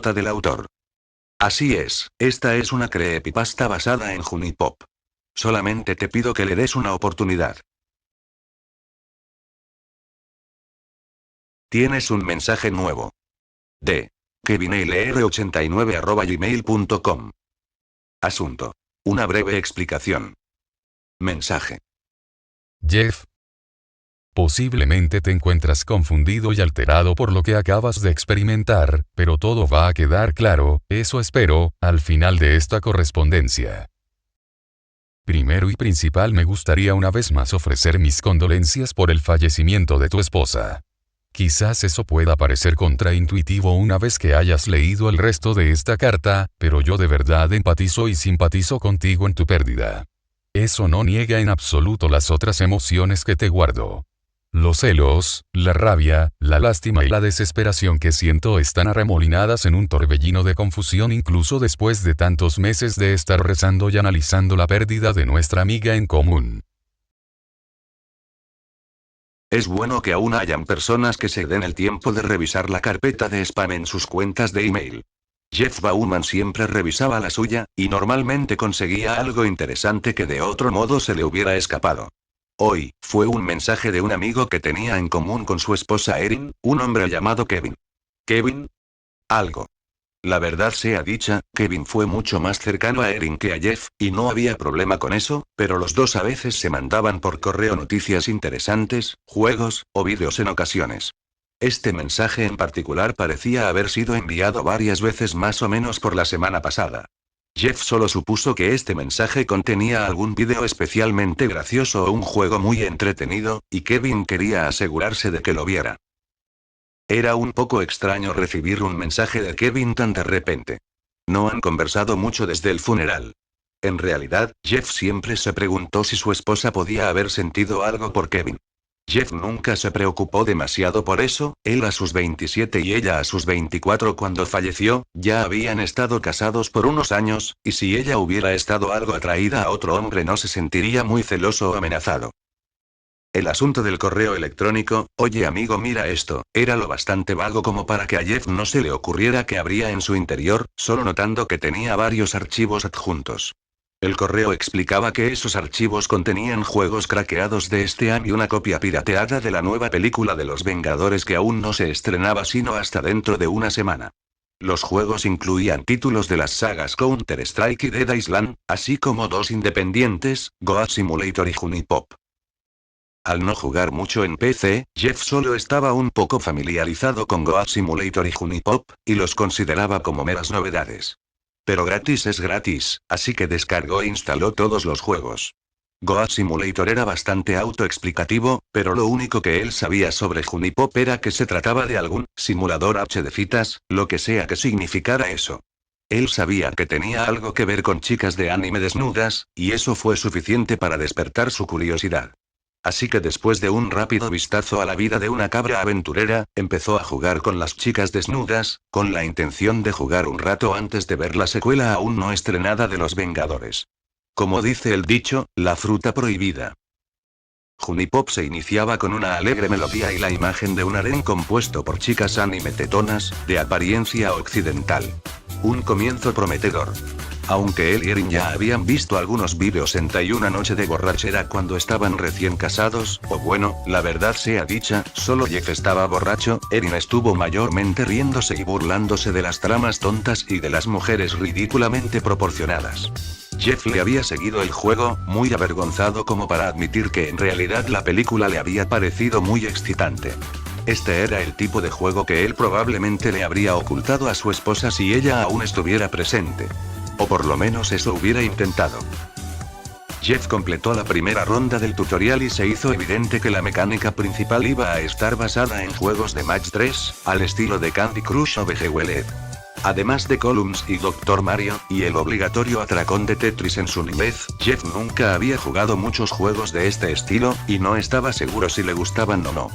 nota del autor. Así es, esta es una creepypasta basada en Junipop. Solamente te pido que le des una oportunidad. Tienes un mensaje nuevo. De kevinlr89@gmail.com. Asunto. Una breve explicación. Mensaje. Jeff. Posiblemente te encuentras confundido y alterado por lo que acabas de experimentar, pero todo va a quedar claro, eso espero, al final de esta correspondencia. Primero y principal me gustaría una vez más ofrecer mis condolencias por el fallecimiento de tu esposa. Quizás eso pueda parecer contraintuitivo una vez que hayas leído el resto de esta carta, pero yo de verdad empatizo y simpatizo contigo en tu pérdida. Eso no niega en absoluto las otras emociones que te guardo. Los celos, la rabia, la lástima y la desesperación que siento están arremolinadas en un torbellino de confusión incluso después de tantos meses de estar rezando y analizando la pérdida de nuestra amiga en común. Es bueno que aún hayan personas que se den el tiempo de revisar la carpeta de spam en sus cuentas de email. Jeff Bauman siempre revisaba la suya, y normalmente conseguía algo interesante que de otro modo se le hubiera escapado. Hoy, fue un mensaje de un amigo que tenía en común con su esposa Erin, un hombre llamado Kevin. ¿Kevin? Algo. La verdad sea dicha, Kevin fue mucho más cercano a Erin que a Jeff, y no había problema con eso, pero los dos a veces se mandaban por correo noticias interesantes, juegos, o vídeos en ocasiones. Este mensaje en particular parecía haber sido enviado varias veces más o menos por la semana pasada. Jeff solo supuso que este mensaje contenía algún vídeo especialmente gracioso o un juego muy entretenido, y Kevin quería asegurarse de que lo viera. Era un poco extraño recibir un mensaje de Kevin tan de repente. No han conversado mucho desde el funeral. En realidad, Jeff siempre se preguntó si su esposa podía haber sentido algo por Kevin. Jeff nunca se preocupó demasiado por eso, él a sus 27 y ella a sus 24 cuando falleció, ya habían estado casados por unos años, y si ella hubiera estado algo atraída a otro hombre no se sentiría muy celoso o amenazado. El asunto del correo electrónico, oye amigo mira esto, era lo bastante vago como para que a Jeff no se le ocurriera que habría en su interior, solo notando que tenía varios archivos adjuntos. El correo explicaba que esos archivos contenían juegos craqueados de este año y una copia pirateada de la nueva película de los Vengadores que aún no se estrenaba sino hasta dentro de una semana. Los juegos incluían títulos de las sagas Counter-Strike y Dead Island, así como dos independientes, Goat Simulator y Junipop. Al no jugar mucho en PC, Jeff solo estaba un poco familiarizado con Goat Simulator y Junipop, y los consideraba como meras novedades. Pero gratis es gratis, así que descargó e instaló todos los juegos. Goat Simulator era bastante autoexplicativo, pero lo único que él sabía sobre Junipop era que se trataba de algún simulador H de citas, lo que sea que significara eso. Él sabía que tenía algo que ver con chicas de anime desnudas, y eso fue suficiente para despertar su curiosidad. Así que después de un rápido vistazo a la vida de una cabra aventurera, empezó a jugar con las chicas desnudas, con la intención de jugar un rato antes de ver la secuela aún no estrenada de Los Vengadores. Como dice el dicho, la fruta prohibida. Junipop se iniciaba con una alegre melodía y la imagen de un harén compuesto por chicas anime tetonas, de apariencia occidental. Un comienzo prometedor. Aunque él y Erin ya habían visto algunos vídeos en una noche de borrachera cuando estaban recién casados, o bueno, la verdad sea dicha, solo Jeff estaba borracho, Erin estuvo mayormente riéndose y burlándose de las tramas tontas y de las mujeres ridículamente proporcionadas. Jeff le había seguido el juego, muy avergonzado como para admitir que en realidad la película le había parecido muy excitante. Este era el tipo de juego que él probablemente le habría ocultado a su esposa si ella aún estuviera presente. O por lo menos eso hubiera intentado. Jeff completó la primera ronda del tutorial y se hizo evidente que la mecánica principal iba a estar basada en juegos de Match 3, al estilo de Candy Crush o Bejeweled. Además de Columns y Dr. Mario, y el obligatorio atracón de Tetris en su niñez, Jeff nunca había jugado muchos juegos de este estilo, y no estaba seguro si le gustaban o no.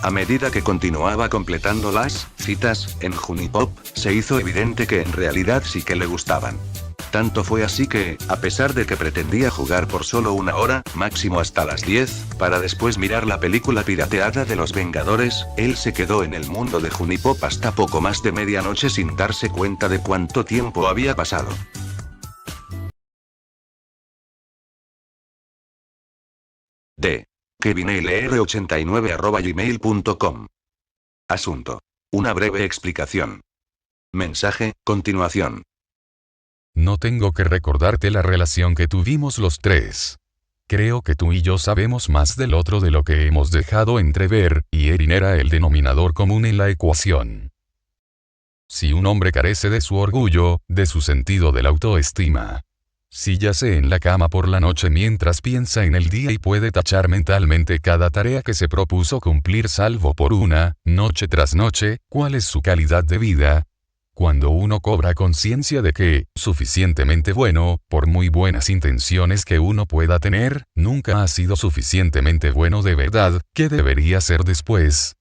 A medida que continuaba completando las citas en Junipop, se hizo evidente que en realidad sí que le gustaban. Tanto fue así que, a pesar de que pretendía jugar por solo 1 hora, máximo hasta las 10, para después mirar la película pirateada de Los Vengadores, él se quedó en el mundo de Junipop hasta poco más de medianoche sin darse cuenta de cuánto tiempo había pasado. D. kevinlr89@gmail.com. Asunto. Una breve explicación. Mensaje, continuación. No tengo que recordarte la relación que tuvimos los tres. Creo que tú y yo sabemos más del otro de lo que hemos dejado entrever, y Erin era el denominador común en la ecuación. Si un hombre carece de su orgullo, de su sentido de la autoestima, si yace en la cama por la noche mientras piensa en el día y puede tachar mentalmente cada tarea que se propuso cumplir salvo por una, noche tras noche, ¿cuál es su calidad de vida? Cuando uno cobra conciencia de que, suficientemente bueno, por muy buenas intenciones que uno pueda tener, nunca ha sido suficientemente bueno de verdad, ¿qué debería ser después?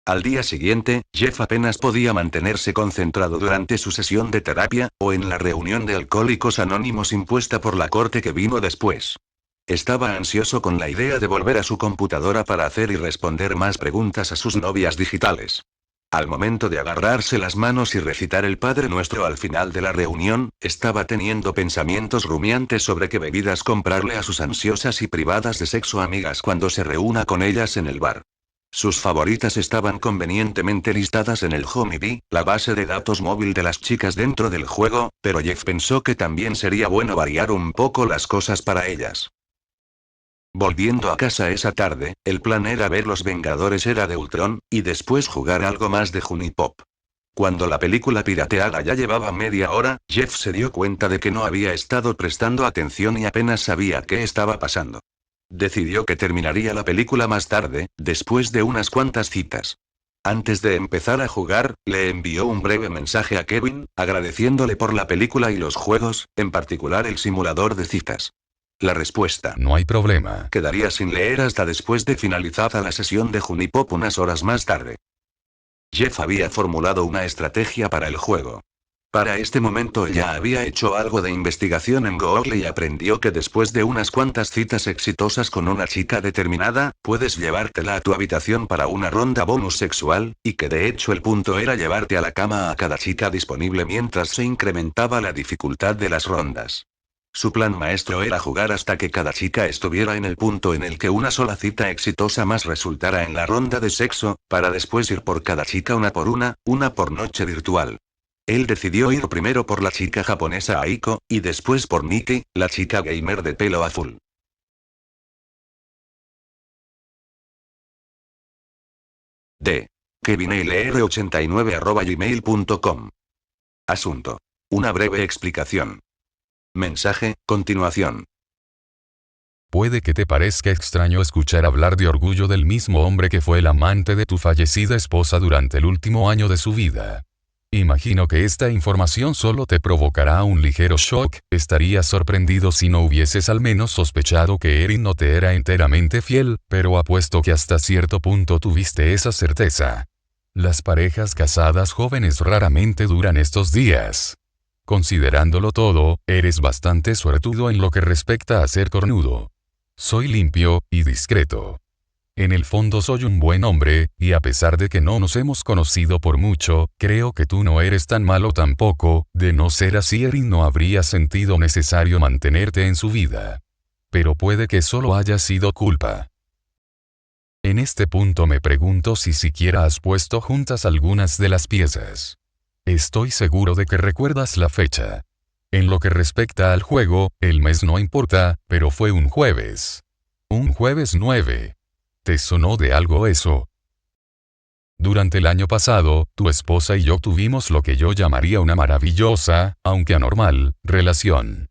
Al día siguiente, Jeff apenas podía mantenerse concentrado durante su sesión de terapia, o en la reunión de Alcohólicos Anónimos impuesta por la corte que vino después. Estaba ansioso con la idea de volver a su computadora para hacer y responder más preguntas a sus novias digitales. Al momento de agarrarse las manos y recitar el Padre Nuestro al final de la reunión, estaba teniendo pensamientos rumiantes sobre qué bebidas comprarle a sus ansiosas y privadas de sexo amigas cuando se reúna con ellas en el bar. Sus favoritas estaban convenientemente listadas en el Honeybee, la base de datos móvil de las chicas dentro del juego, pero Jeff pensó que también sería bueno variar un poco las cosas para ellas. Volviendo a casa esa tarde, el plan era ver Los Vengadores Era de Ultron, y después jugar algo más de Junipop. Cuando la película pirateada ya llevaba media hora, Jeff se dio cuenta de que no había estado prestando atención y apenas sabía qué estaba pasando. Decidió que terminaría la película más tarde, después de unas cuantas citas. Antes de empezar a jugar, le envió un breve mensaje a Kevin, agradeciéndole por la película y los juegos, en particular el simulador de citas. La respuesta: No hay problema. quedaría sin leer hasta después de finalizada la sesión de Junipop unas horas más tarde. Jeff había formulado una estrategia para el juego. Para este momento ya había hecho algo de investigación en Google y aprendió que después de unas cuantas citas exitosas con una chica determinada, puedes llevártela a tu habitación para una ronda bonus sexual, y que de hecho el punto era llevarte a la cama a cada chica disponible mientras se incrementaba la dificultad de las rondas. Su plan maestro era jugar hasta que cada chica estuviera en el punto en el que una sola cita exitosa más resultara en la ronda de sexo, para después ir por cada chica una por noche virtual. Él decidió ir primero por la chica japonesa Aiko, y después por Nikki, la chica gamer de pelo azul. D. kevinlr89@gmail.com. Asunto. Una breve explicación. Mensaje, continuación. Puede que te parezca extraño escuchar hablar de orgullo del mismo hombre que fue el amante de tu fallecida esposa durante el último año de su vida. Imagino que esta información solo te provocará un ligero shock, estarías sorprendido si no hubieses al menos sospechado que Erin no te era enteramente fiel, pero apuesto que hasta cierto punto tuviste esa certeza. Las parejas casadas jóvenes raramente duran estos días. Considerándolo todo, eres bastante suertudo en lo que respecta a ser cornudo. Soy limpio y discreto. En el fondo soy un buen hombre, y a pesar de que no nos hemos conocido por mucho, creo que tú no eres tan malo tampoco, de no ser así Erin no habría sentido necesario mantenerte en su vida. Pero puede que solo haya sido culpa. En este punto me pregunto si siquiera has puesto juntas algunas de las piezas. Estoy seguro de que recuerdas la fecha. En lo que respecta al juego, el mes no importa, pero fue un jueves. Un jueves 9. ¿Te sonó de algo eso? Durante el año pasado, tu esposa y yo tuvimos lo que yo llamaría una maravillosa, aunque anormal, relación.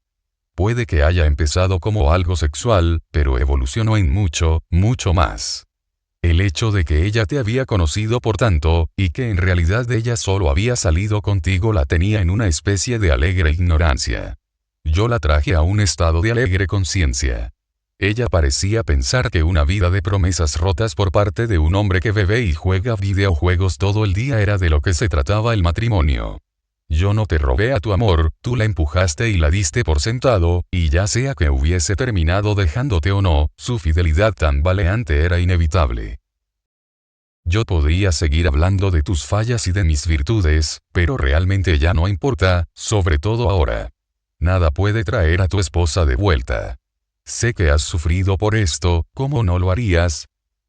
Puede que haya empezado como algo sexual, pero evolucionó en mucho, mucho más. El hecho de que ella te había conocido por tanto, y que en realidad ella solo había salido contigo la tenía en una especie de alegre ignorancia. Yo la traje a un estado de alegre conciencia. Ella parecía pensar que una vida de promesas rotas por parte de un hombre que bebe y juega videojuegos todo el día era de lo que se trataba el matrimonio. Yo no te robé a tu amor, tú la empujaste y la diste por sentado, y ya sea que hubiese terminado dejándote o no, su fidelidad tambaleante era inevitable. Yo podría seguir hablando de tus fallas y de mis virtudes, pero realmente ya no importa, sobre todo ahora. Nada puede traer a tu esposa de vuelta. Sé que has sufrido por esto, ¿cómo no lo harías?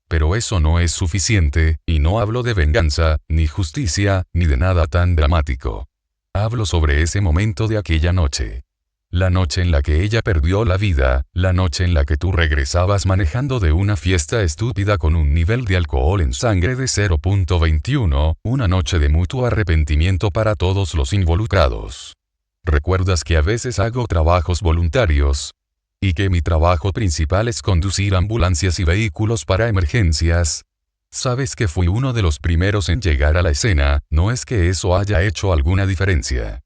Pero eso no es suficiente, y no hablo de venganza, ni justicia, ni de nada tan dramático. Hablo sobre ese momento de aquella noche. La noche en la que ella perdió la vida, la noche en la que tú regresabas manejando de una fiesta estúpida con un nivel de alcohol en sangre de 0.21, una noche de mutuo arrepentimiento para todos los involucrados. ¿Recuerdas que a veces hago trabajos voluntarios? Y que mi trabajo principal es conducir ambulancias y vehículos para emergencias. Sabes que fui uno de los primeros en llegar a la escena, no es que eso haya hecho alguna diferencia.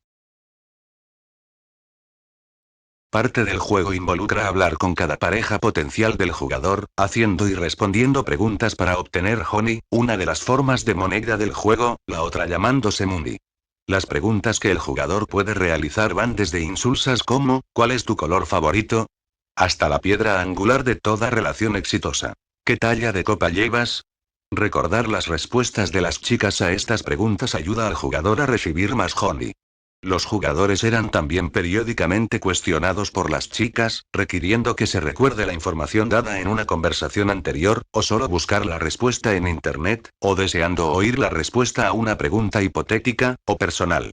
Parte del juego involucra hablar con cada pareja potencial del jugador, haciendo y respondiendo preguntas para obtener honey, una de las formas de moneda del juego, la otra llamándose money. Las preguntas que el jugador puede realizar van desde insulsas como, ¿cuál es tu color favorito?, hasta la piedra angular de toda relación exitosa. ¿Qué talla de copa llevas? Recordar las respuestas de las chicas a estas preguntas ayuda al jugador a recibir más honey. Los jugadores eran también periódicamente cuestionados por las chicas, requiriendo que se recuerde la información dada en una conversación anterior, o solo buscar la respuesta en internet, o deseando oír la respuesta a una pregunta hipotética, o personal.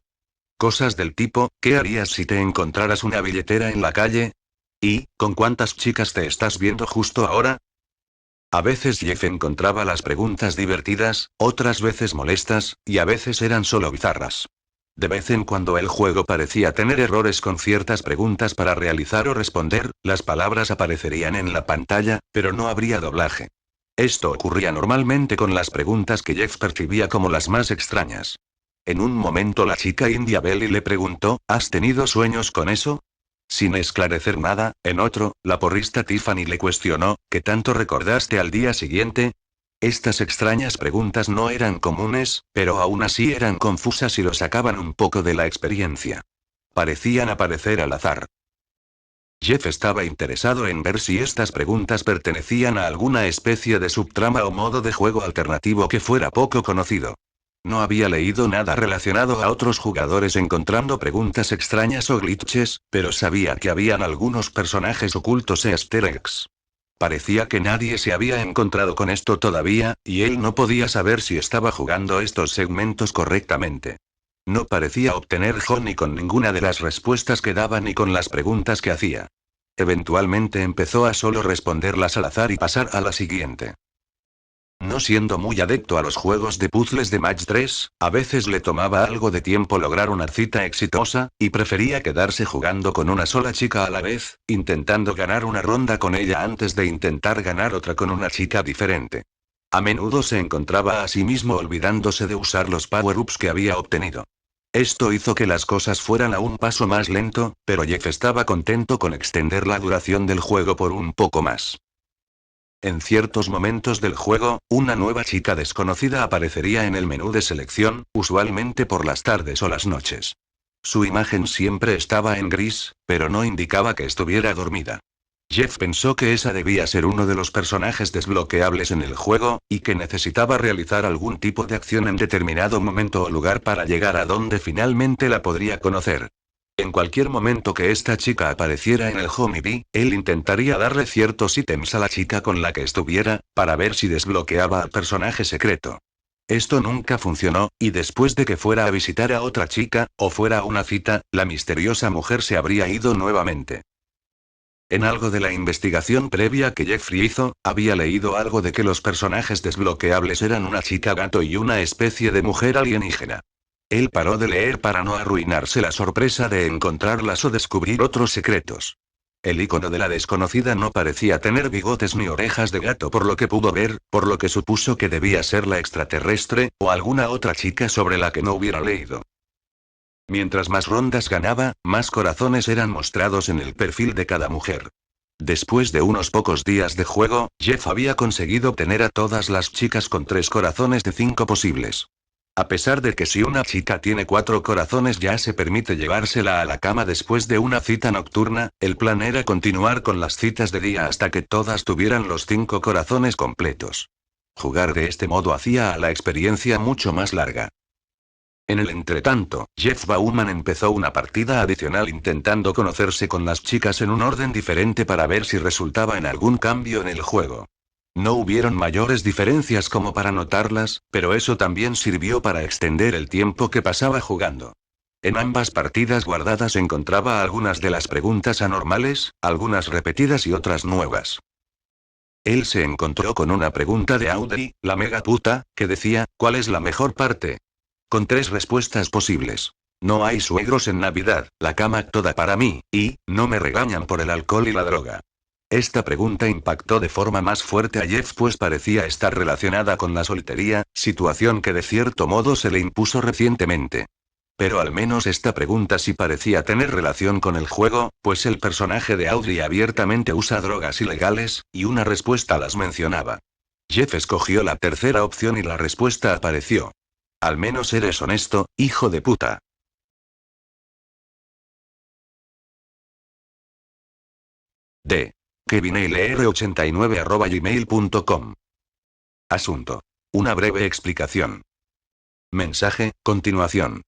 Cosas del tipo, ¿qué harías si te encontraras una billetera en la calle? ¿Y, con cuántas chicas te estás viendo justo ahora? A veces Jeff encontraba las preguntas divertidas, otras veces molestas, y a veces eran solo bizarras. De vez en cuando el juego parecía tener errores con ciertas preguntas para realizar o responder, las palabras aparecerían en la pantalla, pero no habría doblaje. Esto ocurría normalmente con las preguntas que Jeff percibía como las más extrañas. En un momento la chica india Belly le preguntó, ¿has tenido sueños con eso? Sin esclarecer nada, en otro, la porrista Tiffany le cuestionó, ¿qué tanto recordaste al día siguiente? Estas extrañas preguntas no eran comunes, pero aún así eran confusas y lo sacaban un poco de la experiencia. Parecían aparecer al azar. Jeff estaba interesado en ver si estas preguntas pertenecían a alguna especie de subtrama o modo de juego alternativo que fuera poco conocido. No había leído nada relacionado a otros jugadores encontrando preguntas extrañas o glitches, pero sabía que habían algunos personajes ocultos e easter eggs. Parecía que nadie se había encontrado con esto todavía, y él no podía saber si estaba jugando estos segmentos correctamente. No parecía obtener honey con ninguna de las respuestas que daba ni con las preguntas que hacía. Eventualmente empezó a solo responderlas al azar y pasar a la siguiente. No siendo muy adepto a los juegos de puzzles de Match 3, a veces le tomaba algo de tiempo lograr una cita exitosa, y prefería quedarse jugando con una sola chica a la vez, intentando ganar una ronda con ella antes de intentar ganar otra con una chica diferente. A menudo se encontraba a sí mismo olvidándose de usar los power-ups que había obtenido. Esto hizo que las cosas fueran a un paso más lento, pero Jeff estaba contento con extender la duración del juego por un poco más. En ciertos momentos del juego, una nueva chica desconocida aparecería en el menú de selección, usualmente por las tardes o las noches. Su imagen siempre estaba en gris, pero no indicaba que estuviera dormida. Jeff pensó que esa debía ser uno de los personajes desbloqueables en el juego, y que necesitaba realizar algún tipo de acción en determinado momento o lugar para llegar a donde finalmente la podría conocer. En cualquier momento que esta chica apareciera en el Honeybee, él intentaría darle ciertos ítems a la chica con la que estuviera, para ver si desbloqueaba al personaje secreto. Esto nunca funcionó, y después de que fuera a visitar a otra chica, o fuera a una cita, la misteriosa mujer se habría ido nuevamente. En algo de la investigación previa que Jeffrey hizo, había leído algo de que los personajes desbloqueables eran una chica gato y una especie de mujer alienígena. Él paró de leer para no arruinarse la sorpresa de encontrarlas o descubrir otros secretos. El icono de la desconocida no parecía tener bigotes ni orejas de gato por lo que pudo ver, por lo que supuso que debía ser la extraterrestre, o alguna otra chica sobre la que no hubiera leído. Mientras más rondas ganaba, más corazones eran mostrados en el perfil de cada mujer. Después de unos pocos días de juego, Jeff había conseguido obtener a todas las chicas con 3 corazones de 5 posibles. A pesar de que si una chica tiene 4 corazones ya se permite llevársela a la cama después de una cita nocturna, el plan era continuar con las citas de día hasta que todas tuvieran los 5 corazones completos. Jugar de este modo hacía a la experiencia mucho más larga. En el entretanto, Jeff Bauman empezó una partida adicional intentando conocerse con las chicas en un orden diferente para ver si resultaba en algún cambio en el juego. No hubieron mayores diferencias como para notarlas, pero eso también sirvió para extender el tiempo que pasaba jugando. En ambas partidas guardadas encontraba algunas de las preguntas anormales, algunas repetidas y otras nuevas. Él se encontró con una pregunta de Audrey, la mega puta, que decía, ¿cuál es la mejor parte? Con 3 respuestas posibles. No hay suegros en Navidad, la cama toda para mí, y, no me regañan por el alcohol y la droga. Esta pregunta impactó de forma más fuerte a Jeff pues parecía estar relacionada con la soltería, situación que de cierto modo se le impuso recientemente. Pero al menos esta pregunta sí parecía tener relación con el juego, pues el personaje de Audrey abiertamente usa drogas ilegales, y una respuesta las mencionaba. Jeff escogió la tercera opción y la respuesta apareció. Al menos eres honesto, hijo de puta. D. kevinlr89@gmail.com. Asunto. Una breve explicación. Mensaje, continuación.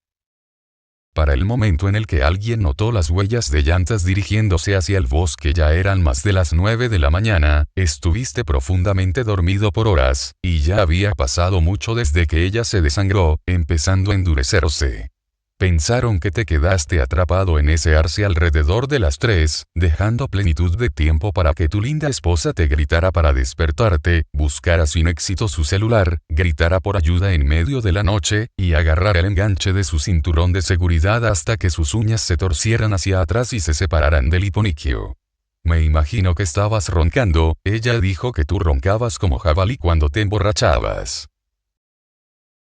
Para el momento en el que alguien notó las huellas de llantas dirigiéndose hacia el bosque ya eran más de las 9 de la mañana, estuviste profundamente dormido por horas, y ya había pasado mucho desde que ella se desangró, empezando a endurecerse. Pensaron que te quedaste atrapado en ese arce alrededor de las 3, dejando plenitud de tiempo para que tu linda esposa te gritara para despertarte, buscara sin éxito su celular, gritara por ayuda en medio de la noche, y agarrara el enganche de su cinturón de seguridad hasta que sus uñas se torcieran hacia atrás y se separaran del hiponiquio. Me imagino que estabas roncando, ella dijo que tú roncabas como jabalí cuando te emborrachabas.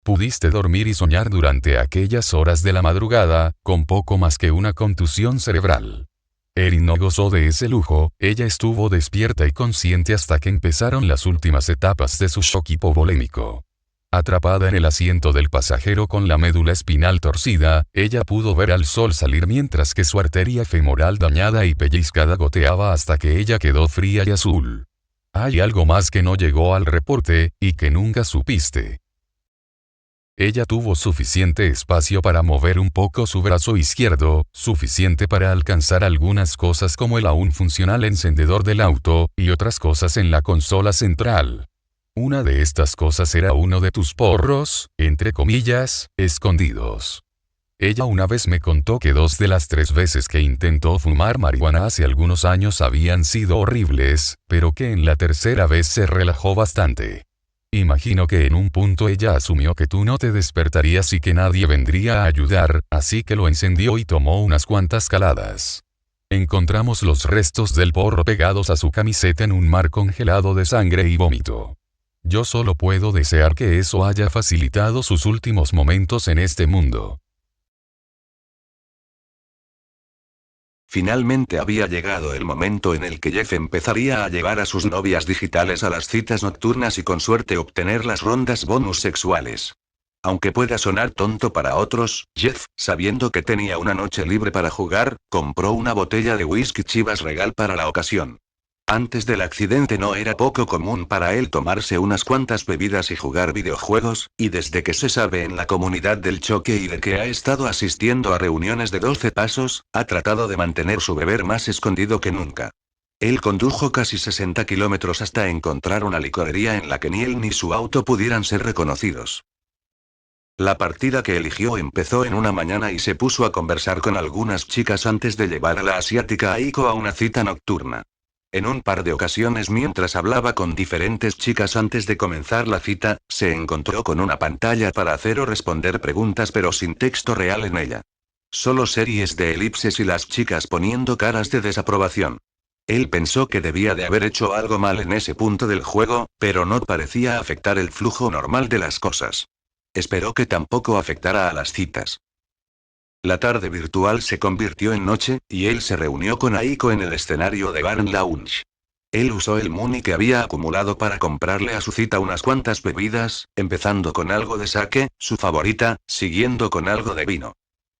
Pudiste dormir y soñar durante aquellas horas de la madrugada, con poco más que una contusión cerebral. Erin no gozó de ese lujo, ella estuvo despierta y consciente hasta que empezaron las últimas etapas de su shock hipovolémico. Atrapada en el asiento del pasajero con la médula espinal torcida, ella pudo ver al sol salir mientras que su arteria femoral dañada y pellizcada goteaba hasta que ella quedó fría y azul. Hay algo más que no llegó al reporte, y que nunca supiste. Ella tuvo suficiente espacio para mover un poco su brazo izquierdo, suficiente para alcanzar algunas cosas como el aún funcional encendedor del auto, y otras cosas en la consola central. Una de estas cosas era uno de tus porros, entre comillas, escondidos. Ella una vez me contó que 2 de las 3 veces que intentó fumar marihuana hace algunos años habían sido horribles, pero que en la tercera vez se relajó bastante. Imagino que en un punto ella asumió que tú no te despertarías y que nadie vendría a ayudar, así que lo encendió y tomó unas cuantas caladas. Encontramos los restos del porro pegados a su camiseta en un mar congelado de sangre y vómito. Yo solo puedo desear que eso haya facilitado sus últimos momentos en este mundo. Finalmente había llegado el momento en el que Jeff empezaría a llevar a sus novias digitales a las citas nocturnas y con suerte obtener las rondas bonus sexuales. Aunque pueda sonar tonto para otros, Jeff, sabiendo que tenía una noche libre para jugar, compró una botella de whisky Chivas Regal para la ocasión. Antes del accidente no era poco común para él tomarse unas cuantas bebidas y jugar videojuegos, y desde que se sabe en la comunidad del choque y de que ha estado asistiendo a reuniones de 12 pasos, ha tratado de mantener su beber más escondido que nunca. Él condujo casi 60 kilómetros hasta encontrar una licorería en la que ni él ni su auto pudieran ser reconocidos. La partida que eligió empezó en una mañana y se puso a conversar con algunas chicas antes de llevar a la asiática Aiko a una cita nocturna. En un par de ocasiones mientras hablaba con diferentes chicas antes de comenzar la cita, se encontró con una pantalla para hacer o responder preguntas pero sin texto real en ella. Solo series de elipses y las chicas poniendo caras de desaprobación. Él pensó que debía de haber hecho algo mal en ese punto del juego, pero no parecía afectar el flujo normal de las cosas. Esperó que tampoco afectara a las citas. La tarde virtual se convirtió en noche, y él se reunió con Aiko en el escenario de Barn Lounge. Él usó el money que había acumulado para comprarle a su cita unas cuantas bebidas, empezando con algo de sake, su favorita, siguiendo con algo de vino.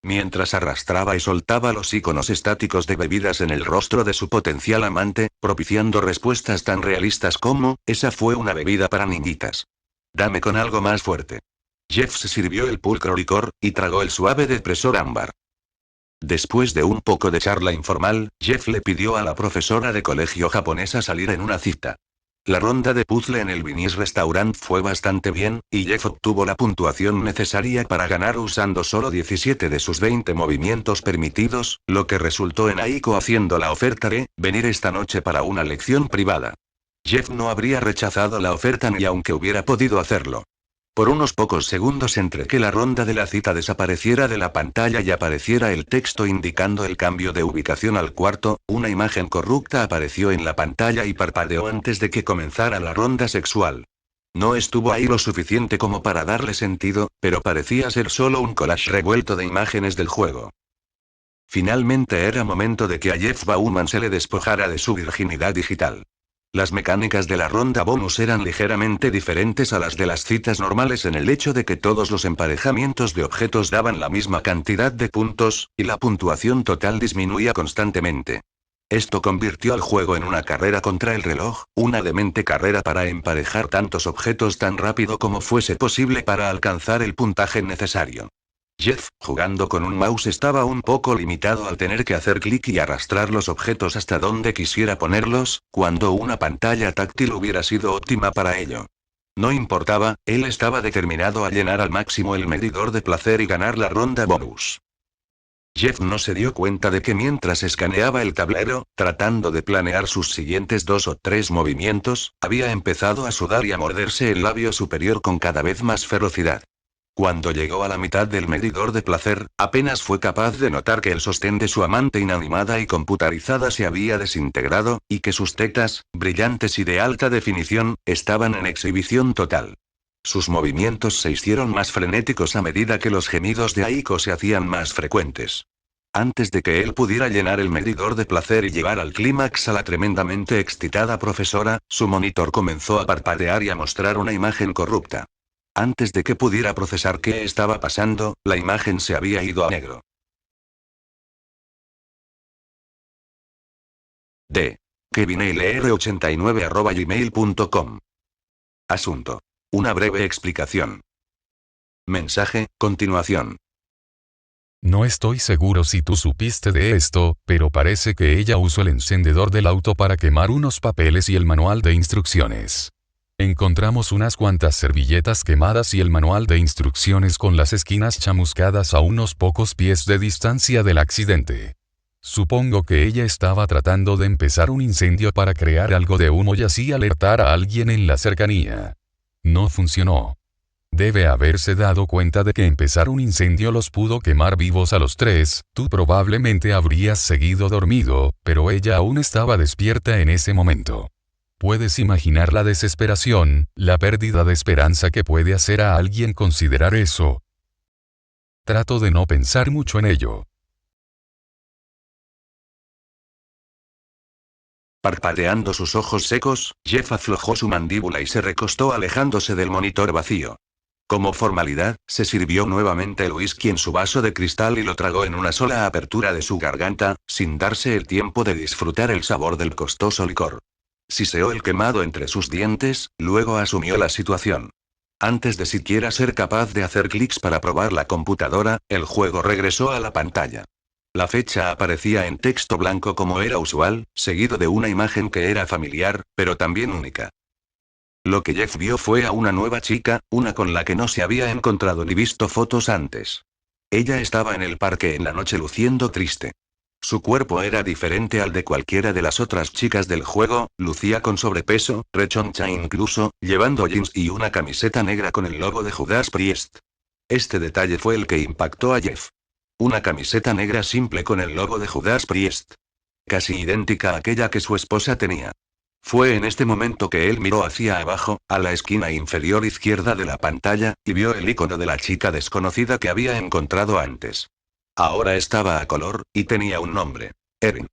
Mientras arrastraba y soltaba los iconos estáticos de bebidas en el rostro de su potencial amante, propiciando respuestas tan realistas como, esa fue una bebida para niñitas. Dame con algo más fuerte. Jeff se sirvió el pulcro licor, y tragó el suave depresor ámbar. Después de un poco de charla informal, Jeff le pidió a la profesora de colegio japonesa salir en una cita. La ronda de puzzle en el Vinis Restaurant fue bastante bien, y Jeff obtuvo la puntuación necesaria para ganar usando solo 17 de sus 20 movimientos permitidos, lo que resultó en Aiko haciendo la oferta de venir esta noche para una lección privada. Jeff no habría rechazado la oferta ni aunque hubiera podido hacerlo. Por unos pocos segundos entre que la ronda de la cita desapareciera de la pantalla y apareciera el texto indicando el cambio de ubicación al cuarto, una imagen corrupta apareció en la pantalla y parpadeó antes de que comenzara la ronda sexual. No estuvo ahí lo suficiente como para darle sentido, pero parecía ser solo un collage revuelto de imágenes del juego. Finalmente era momento de que a Jeff Bauman se le despojara de su virginidad digital. Las mecánicas de la ronda bonus eran ligeramente diferentes a las de las citas normales en el hecho de que todos los emparejamientos de objetos daban la misma cantidad de puntos, y la puntuación total disminuía constantemente. Esto convirtió al juego en una carrera contra el reloj, una demente carrera para emparejar tantos objetos tan rápido como fuese posible para alcanzar el puntaje necesario. Jeff, jugando con un mouse, estaba un poco limitado al tener que hacer clic y arrastrar los objetos hasta donde quisiera ponerlos, cuando una pantalla táctil hubiera sido óptima para ello. No importaba, él estaba determinado a llenar al máximo el medidor de placer y ganar la ronda bonus. Jeff no se dio cuenta de que mientras escaneaba el tablero, tratando de planear sus siguientes 2 o 3 movimientos, había empezado a sudar y a morderse el labio superior con cada vez más ferocidad. Cuando llegó a la mitad del medidor de placer, apenas fue capaz de notar que el sostén de su amante inanimada y computarizada se había desintegrado, y que sus tetas, brillantes y de alta definición, estaban en exhibición total. Sus movimientos se hicieron más frenéticos a medida que los gemidos de Aiko se hacían más frecuentes. Antes de que él pudiera llenar el medidor de placer y llevar al clímax a la tremendamente excitada profesora, su monitor comenzó a parpadear y a mostrar una imagen corrupta. Antes de que pudiera procesar qué estaba pasando, la imagen se había ido a negro. D. kevinlr89@gmail.com. Asunto. Una breve explicación. Mensaje, continuación. No estoy seguro si tú supiste de esto, pero parece que ella usó el encendedor del auto para quemar unos papeles y el manual de instrucciones. Encontramos unas cuantas servilletas quemadas y el manual de instrucciones con las esquinas chamuscadas a unos pocos pies de distancia del accidente. Supongo que ella estaba tratando de empezar un incendio para crear algo de humo y así alertar a alguien en la cercanía. No funcionó. Debe haberse dado cuenta de que empezar un incendio los pudo quemar vivos a los 3, tú probablemente habrías seguido dormido, pero ella aún estaba despierta en ese momento. Puedes imaginar la desesperación, la pérdida de esperanza que puede hacer a alguien considerar eso. Trato de no pensar mucho en ello. Parpadeando sus ojos secos, Jeff aflojó su mandíbula y se recostó alejándose del monitor vacío. Como formalidad, se sirvió nuevamente el whisky en su vaso de cristal y lo tragó en una sola apertura de su garganta, sin darse el tiempo de disfrutar el sabor del costoso licor. Siseó el quemado entre sus dientes, luego asumió la situación. Antes de siquiera ser capaz de hacer clics para probar la computadora, el juego regresó a la pantalla. La fecha aparecía en texto blanco como era usual, seguido de una imagen que era familiar, pero también única. Lo que Jeff vio fue a una nueva chica, una con la que no se había encontrado ni visto fotos antes. Ella estaba en el parque en la noche luciendo triste. Su cuerpo era diferente al de cualquiera de las otras chicas del juego, lucía con sobrepeso, rechoncha incluso, llevando jeans y una camiseta negra con el logo de Judas Priest. Este detalle fue el que impactó a Jeff. Una camiseta negra simple con el logo de Judas Priest. Casi idéntica a aquella que su esposa tenía. Fue en este momento que él miró hacia abajo, a la esquina inferior izquierda de la pantalla, y vio el icono de la chica desconocida que había encontrado antes. Ahora estaba a color, y tenía un nombre. Erin.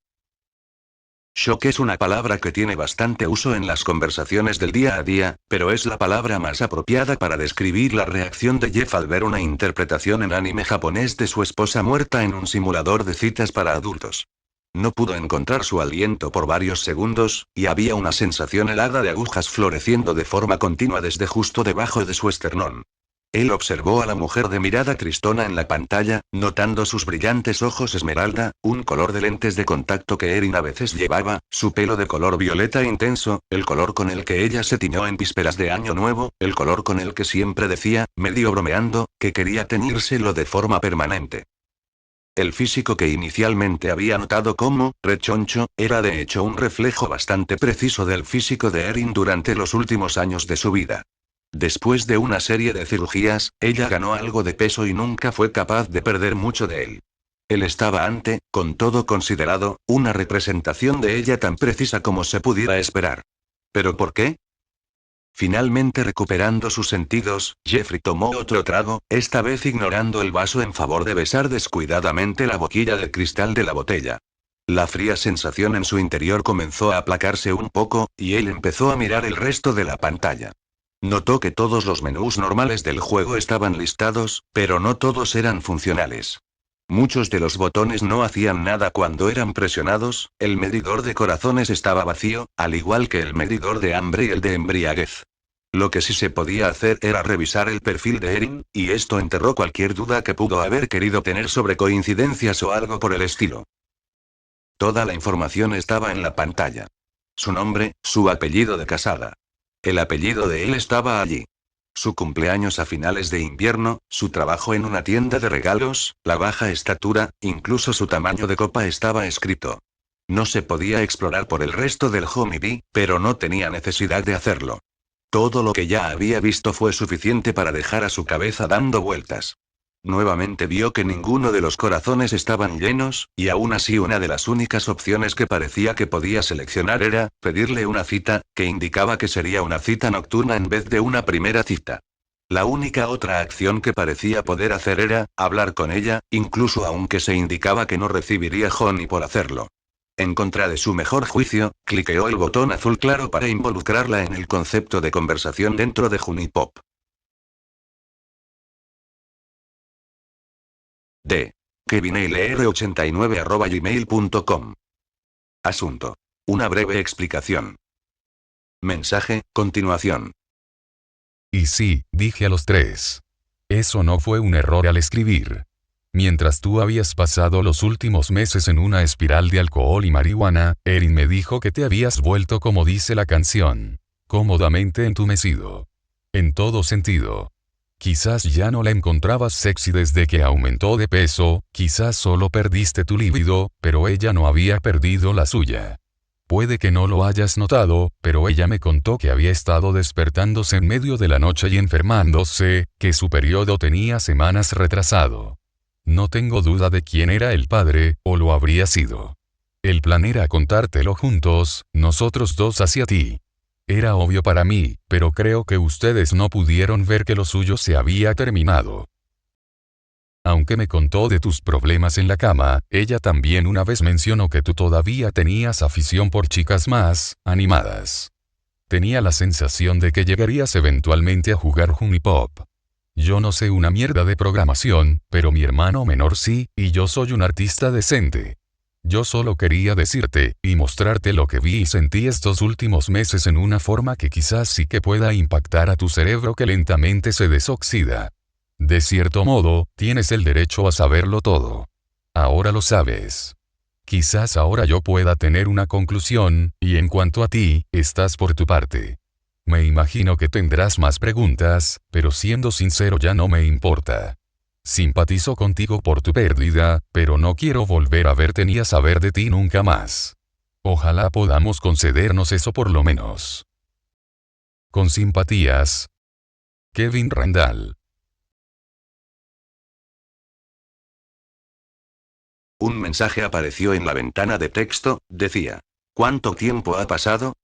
Shock es una palabra que tiene bastante uso en las conversaciones del día a día, pero es la palabra más apropiada para describir la reacción de Jeff al ver una interpretación en anime japonés de su esposa muerta en un simulador de citas para adultos. No pudo encontrar su aliento por varios segundos, y había una sensación helada de agujas floreciendo de forma continua desde justo debajo de su esternón. Él observó a la mujer de mirada tristona en la pantalla, notando sus brillantes ojos esmeralda, un color de lentes de contacto que Erin a veces llevaba, su pelo de color violeta intenso, el color con el que ella se tiñó en vísperas de Año Nuevo, el color con el que siempre decía, medio bromeando, que quería teñírselo de forma permanente. El físico que inicialmente había notado como rechoncho, era de hecho un reflejo bastante preciso del físico de Erin durante los últimos años de su vida. Después de una serie de cirugías, ella ganó algo de peso y nunca fue capaz de perder mucho de él. Él estaba ante, con todo considerado, una representación de ella tan precisa como se pudiera esperar. ¿Pero por qué? Finalmente recuperando sus sentidos, Jeffrey tomó otro trago, esta vez ignorando el vaso en favor de besar descuidadamente la boquilla de cristal de la botella. La fría sensación en su interior comenzó a aplacarse un poco, y él empezó a mirar el resto de la pantalla. Notó que todos los menús normales del juego estaban listados, pero no todos eran funcionales. Muchos de los botones no hacían nada cuando eran presionados, el medidor de corazones estaba vacío, al igual que el medidor de hambre y el de embriaguez. Lo que sí se podía hacer era revisar el perfil de Erin, y esto enterró cualquier duda que pudo haber querido tener sobre coincidencias o algo por el estilo. Toda la información estaba en la pantalla. Su nombre, su apellido de casada. El apellido de él estaba allí. Su cumpleaños a finales de invierno, su trabajo en una tienda de regalos, la baja estatura, incluso su tamaño de copa estaba escrito. No se podía explorar por el resto del Honeybee, pero no tenía necesidad de hacerlo. Todo lo que ya había visto fue suficiente para dejar a su cabeza dando vueltas. Nuevamente vio que ninguno de los corazones estaban llenos, y aún así una de las únicas opciones que parecía que podía seleccionar era, pedirle una cita, que indicaba que sería una cita nocturna en vez de una primera cita. La única otra acción que parecía poder hacer era, hablar con ella, incluso aunque se indicaba que no recibiría honey por hacerlo. En contra de su mejor juicio, cliqueó el botón azul claro para involucrarla en el concepto de conversación dentro de Honeypop. D. kevinlr89@gmail.com. Asunto. Una breve explicación. Mensaje, continuación. Y sí, dije a los tres. Eso no fue un error al escribir. Mientras tú habías pasado los últimos meses en una espiral de alcohol y marihuana, Erin me dijo que te habías vuelto como dice la canción. Cómodamente entumecido. En todo sentido. Quizás ya no la encontrabas sexy desde que aumentó de peso, quizás solo perdiste tu libido, pero ella no había perdido la suya. Puede que no lo hayas notado, pero ella me contó que había estado despertándose en medio de la noche y enfermándose, que su periodo tenía semanas retrasado. No tengo duda de quién era el padre, o lo habría sido. El plan era contártelo juntos, nosotros dos hacia ti. Era obvio para mí, pero creo que ustedes no pudieron ver que lo suyo se había terminado. Aunque me contó de tus problemas en la cama, ella también una vez mencionó que tú todavía tenías afición por chicas más animadas. Tenía la sensación de que llegarías eventualmente a jugar Honeypop. Yo no sé una mierda de programación, pero mi hermano menor sí, y yo soy un artista decente. Yo solo quería decirte, y mostrarte lo que vi y sentí estos últimos meses en una forma que quizás sí que pueda impactar a tu cerebro que lentamente se desoxida. De cierto modo, tienes el derecho a saberlo todo. Ahora lo sabes. Quizás ahora yo pueda tener una conclusión, y en cuanto a ti, estás por tu parte. Me imagino que tendrás más preguntas, pero siendo sincero ya no me importa. Simpatizo contigo por tu pérdida, pero no quiero volver a verte ni a saber de ti nunca más. Ojalá podamos concedernos eso por lo menos. Con simpatías. Kevin Randall. Un mensaje apareció en la ventana de texto, decía. ¿Cuánto tiempo ha pasado?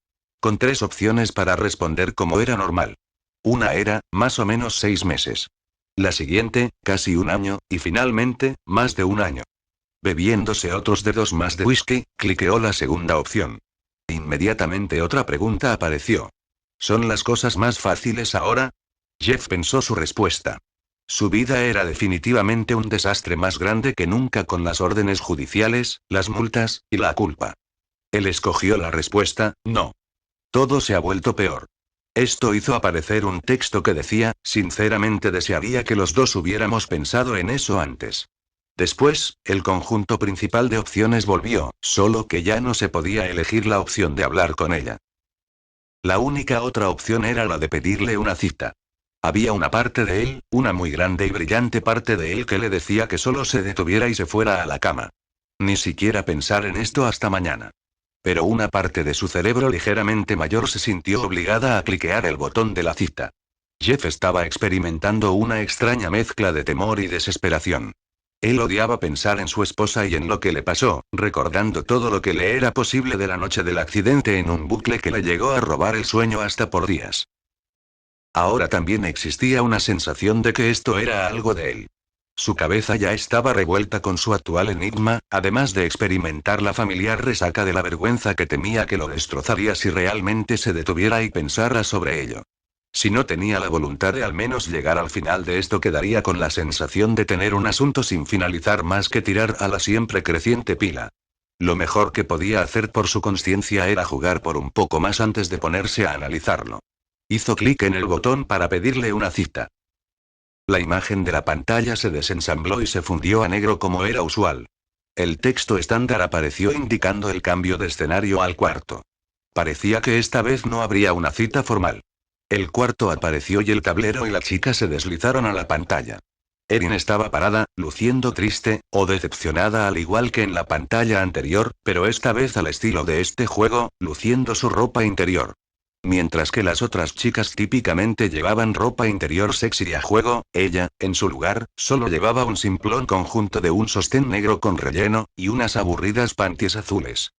Con 3 opciones para responder como era normal. Una era, más o menos 6 meses. La siguiente, casi un año, y finalmente, más de un año. Bebiéndose otros dedos más de whisky, cliqueó la segunda opción. Inmediatamente otra pregunta apareció. ¿Son las cosas más fáciles ahora? Jeff pensó su respuesta. Su vida era definitivamente un desastre más grande que nunca con las órdenes judiciales, las multas, y la culpa. Él escogió la respuesta, no. Todo se ha vuelto peor. Esto hizo aparecer un texto que decía, sinceramente desearía que los dos hubiéramos pensado en eso antes. Después, el conjunto principal de opciones volvió, solo que ya no se podía elegir la opción de hablar con ella. La única otra opción era la de pedirle una cita. Había una parte de él, una muy grande y brillante parte de él que le decía que solo se detuviera y se fuera a la cama. Ni siquiera pensar en esto hasta mañana. Pero una parte de su cerebro ligeramente mayor se sintió obligada a cliquear el botón de la cita. Jeff estaba experimentando una extraña mezcla de temor y desesperación. Él odiaba pensar en su esposa y en lo que le pasó, recordando todo lo que le era posible de la noche del accidente en un bucle que le llegó a robar el sueño hasta por días. Ahora también existía una sensación de que esto era algo de él. Su cabeza ya estaba revuelta con su actual enigma, además de experimentar la familiar resaca de la vergüenza que temía que lo destrozaría si realmente se detuviera y pensara sobre ello. Si no tenía la voluntad de al menos llegar al final de esto, quedaría con la sensación de tener un asunto sin finalizar más que tirar a la siempre creciente pila. Lo mejor que podía hacer por su conciencia era jugar por un poco más antes de ponerse a analizarlo. Hizo clic en el botón para pedirle una cita. La imagen de la pantalla se desensambló y se fundió a negro como era usual. El texto estándar apareció indicando el cambio de escenario al cuarto. Parecía que esta vez no habría una cita formal. El cuarto apareció y el tablero y la chica se deslizaron a la pantalla. Erin estaba parada, luciendo triste, o decepcionada al igual que en la pantalla anterior, pero esta vez al estilo de este juego, luciendo su ropa interior. Mientras que las otras chicas típicamente llevaban ropa interior sexy a juego, ella, en su lugar, solo llevaba un simplón conjunto de un sostén negro con relleno, y unas aburridas panties azules.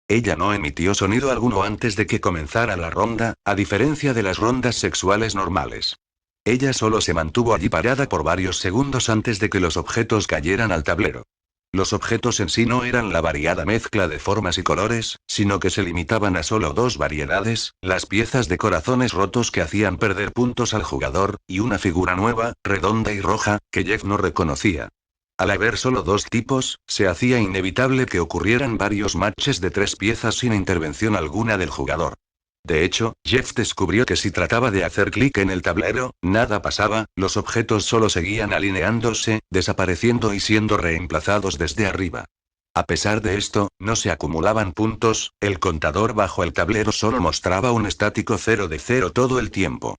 Ella no emitió sonido alguno antes de que comenzara la ronda, a diferencia de las rondas sexuales normales. Ella solo se mantuvo allí parada por varios segundos antes de que los objetos cayeran al tablero. Los objetos en sí no eran la variada mezcla de formas y colores, sino que se limitaban a solo dos variedades, las piezas de corazones rotos que hacían perder puntos al jugador, y una figura nueva, redonda y roja, que Jeff no reconocía. Al haber solo dos tipos, se hacía inevitable que ocurrieran varios matches de tres piezas sin intervención alguna del jugador. De hecho, Jeff descubrió que si trataba de hacer clic en el tablero, nada pasaba, los objetos solo seguían alineándose, desapareciendo y siendo reemplazados desde arriba. A pesar de esto, no se acumulaban puntos, el contador bajo el tablero solo mostraba un estático 0 de 0 todo el tiempo.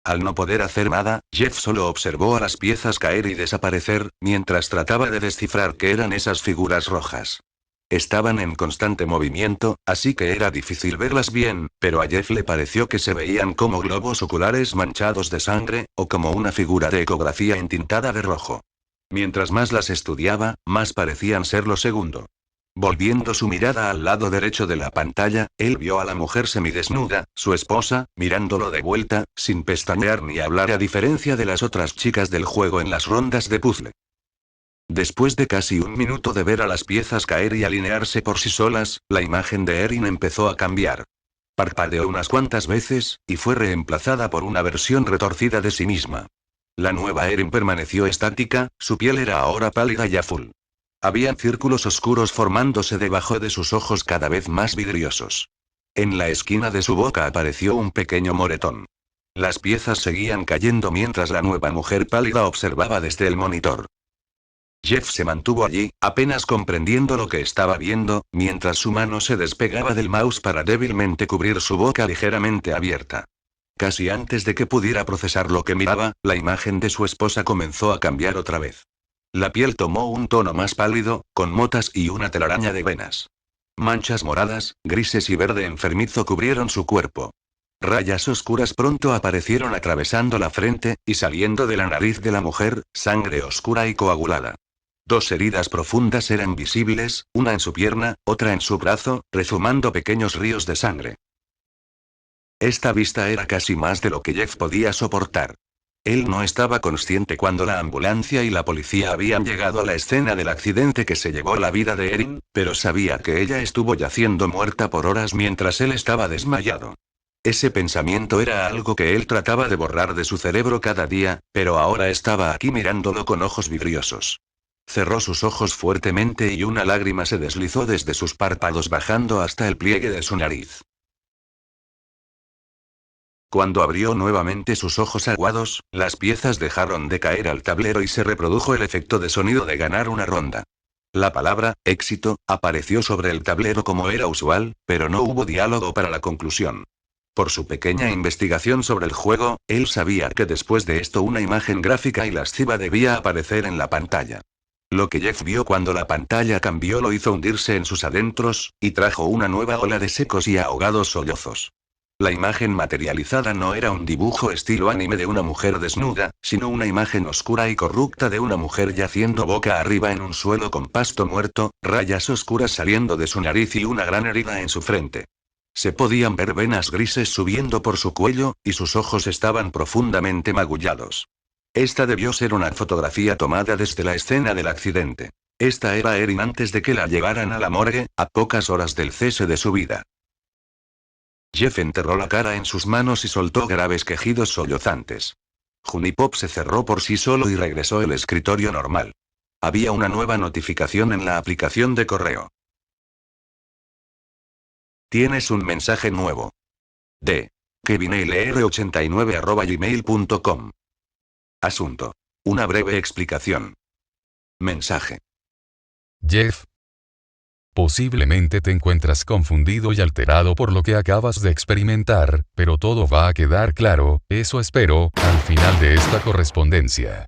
Al no poder hacer nada, Jeff solo observó a las piezas caer y desaparecer, mientras trataba de descifrar qué eran esas figuras rojas. Estaban en constante movimiento, así que era difícil verlas bien, pero a Jeff le pareció que se veían como globos oculares manchados de sangre, o como una figura de ecografía entintada de rojo. Mientras más las estudiaba, más parecían ser lo segundo. Volviendo su mirada al lado derecho de la pantalla, él vio a la mujer semidesnuda, su esposa, mirándolo de vuelta, sin pestañear ni hablar a diferencia de las otras chicas del juego en las rondas de puzzle. Después de casi un minuto de ver a las piezas caer y alinearse por sí solas, la imagen de Erin empezó a cambiar. Parpadeó unas cuantas veces, y fue reemplazada por una versión retorcida de sí misma. La nueva Erin permaneció estática, su piel era ahora pálida y azul. Habían círculos oscuros formándose debajo de sus ojos cada vez más vidriosos. En la esquina de su boca apareció un pequeño moretón. Las piezas seguían cayendo mientras la nueva mujer pálida observaba desde el monitor. Jeff se mantuvo allí, apenas comprendiendo lo que estaba viendo, mientras su mano se despegaba del mouse para débilmente cubrir su boca ligeramente abierta. Casi antes de que pudiera procesar lo que miraba, la imagen de su esposa comenzó a cambiar otra vez. La piel tomó un tono más pálido, con motas y una telaraña de venas. Manchas moradas, grises y verde enfermizo cubrieron su cuerpo. Rayas oscuras pronto aparecieron atravesando la frente, y saliendo de la nariz de la mujer, sangre oscura y coagulada. Dos heridas profundas eran visibles, una en su pierna, otra en su brazo, rezumando pequeños ríos de sangre. Esta vista era casi más de lo que Jeff podía soportar. Él no estaba consciente cuando la ambulancia y la policía habían llegado a la escena del accidente que se llevó la vida de Erin, pero sabía que ella estuvo yaciendo muerta por horas mientras él estaba desmayado. Ese pensamiento era algo que él trataba de borrar de su cerebro cada día, pero ahora estaba aquí mirándolo con ojos vidriosos. Cerró sus ojos fuertemente y una lágrima se deslizó desde sus párpados bajando hasta el pliegue de su nariz. Cuando abrió nuevamente sus ojos aguados, las piezas dejaron de caer al tablero y se reprodujo el efecto de sonido de ganar una ronda. La palabra, éxito, apareció sobre el tablero como era usual, pero no hubo diálogo para la conclusión. Por su pequeña investigación sobre el juego, él sabía que después de esto una imagen gráfica y lasciva debía aparecer en la pantalla. Lo que Jeff vio cuando la pantalla cambió lo hizo hundirse en sus adentros, y trajo una nueva ola de secos y ahogados sollozos. La imagen materializada no era un dibujo estilo anime de una mujer desnuda, sino una imagen oscura y corrupta de una mujer yaciendo boca arriba en un suelo con pasto muerto, rayas oscuras saliendo de su nariz y una gran herida en su frente. Se podían ver venas grises subiendo por su cuello, y sus ojos estaban profundamente magullados. Esta debió ser una fotografía tomada desde la escena del accidente. Esta era Erin antes de que la llevaran a la morgue, a pocas horas del cese de su vida. Jeff enterró la cara en sus manos y soltó graves quejidos sollozantes. Junipop se cerró por sí solo y regresó el escritorio normal. Había una nueva notificación en la aplicación de correo. Tienes un mensaje nuevo. De kevinlr89@gmail.com. Asunto. Una breve explicación. Mensaje. Jeff. Posiblemente te encuentras confundido y alterado por lo que acabas de experimentar, pero todo va a quedar claro, eso espero, al final de esta correspondencia.